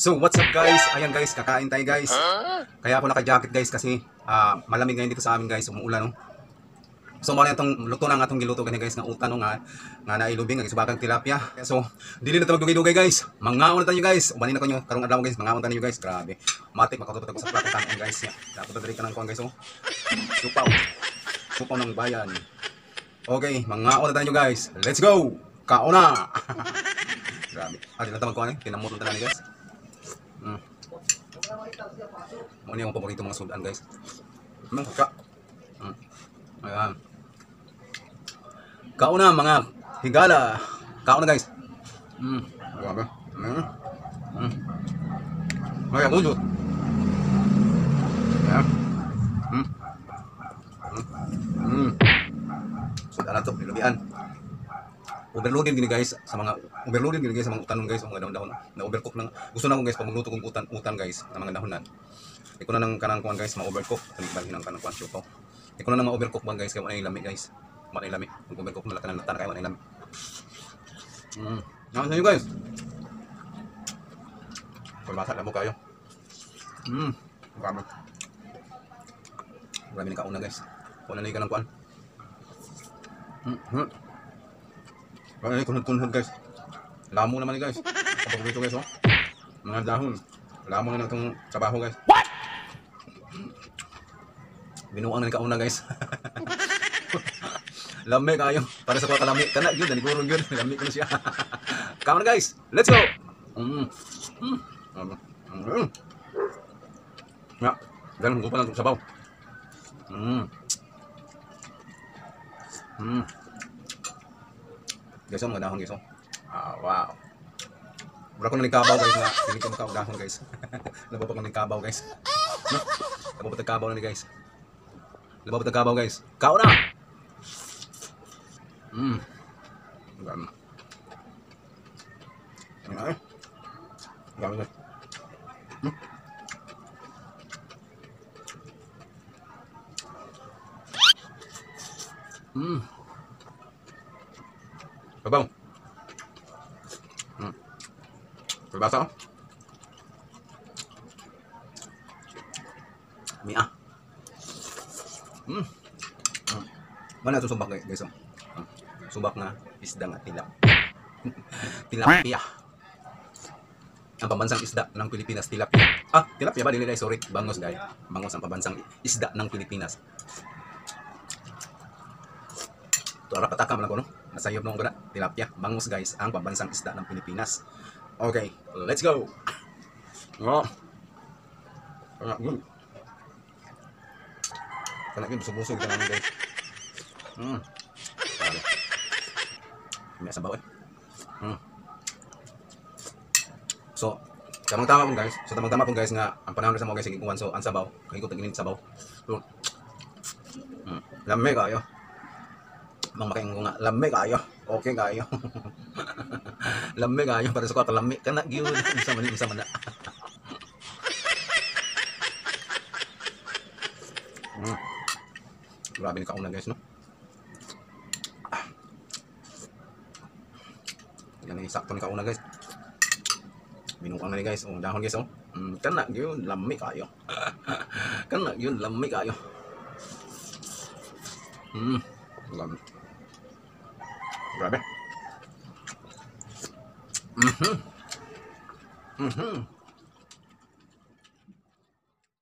So what's up guys? Ayan guys, kakain tayo guys. Kaya ako naka-jacket guys kasi malamig ngayon dito sa amin guys, umuulan no. So mo na itong luto ng atong giluto gani guys nga utan no nga nailubing nga subakang tilapia. So dili na ta magdugay-dugay guys. Mangaon na tayo guys. Ubanin na ko nyo karong adlaw guys, mangaon tayo guys. Grabe. Matik makatutog ko sa plato tanon guys. Dapat diri ka nang kuan guys oh. Supaw. Supaw ng bayan. Okay, mangaon na tayo guys. Let's go. Kauna. Grabe. Dili na ta magkuan tinamot na tanan guys. Mo ni ang paborito mga sudan guys. Ka. Ayan. Kauna mga higala. Kauna guys. Grabe. Ay, agudot. Ayan. Sudan na to, nilubian. Overloading gini guys sa mga utanon guys, mga dahon-dahon na overcook lang. Gusto na ko guys pag magluto kong utan guys na mga dahonan. Iko na nang kanang kuan guys, ma-overcook. Tanibalhin ang kanang kuan chupaw. Iko na nang ma-overcook bang guys kay wala lami guys. Wala lami. Kung overcook na latanan kay wala lami. Sa you guys. Pagmasa na mo kayo. Grabe. Grabe ni kauna guys. Wala na kanang kuan. Ay, kunod-kunod guys. Lamo naman guys. Kapag dito guys oh. Mga dahon. Lamo na itong trabaho guys. What? Binuang na ni kauna guys. Lami kayo. Para sa kuha kalami. Kana yun, nanigurong yun. Lami ko na siya. Kauna guys. Let's go. Ya, ganun ko pa lang itong sabaw. Guys, mga dahon guys. Wow. Wala ko na nagkabaw guys nga. Hindi ko makakadahon guys. Lababag na nagkabaw guys. Lababag nagkabaw na ni guys. Lababag nagkabaw guys. Kao na! Gano'n. Gano'n guys. Babaw. Berbasa. Mia. Mana itu subak guys. Subak na isda nga tilap. Tilapia. Ang pambansang isda ng Pilipinas, tilapia. Tilapia ba? Dili guys, sorry. Bangos guys. Bangos ang pambansang isda ng Pilipinas. Tuara pataka man ako no. Nasayop nung gana. Tilapia. Bangus guys. Ang pambansang isda ng Pilipinas. Okay. Let's go. Kanak yun. Kanak yun. Busog-busog ka namin guys. May sabaw eh. So, tamang-tama po guys. So, tamang-tama po guys nga ang panahon sa mga guys sige kuwan. So, ang sabaw. Kaya ko taginin sabaw. So, lamay kayo. Mamaking ko nga, lami kayo. Okay kayo. Lami kayo. Para sa ko, kalami ka na. Giyod. Isa man na. Grabe ni kauna guys, no? Yan ay sakto ni kauna guys. Binuang na ni guys. Dahon guys, oh. Kana yun, lami kayo. Kana yun, lami kayo. Grabe.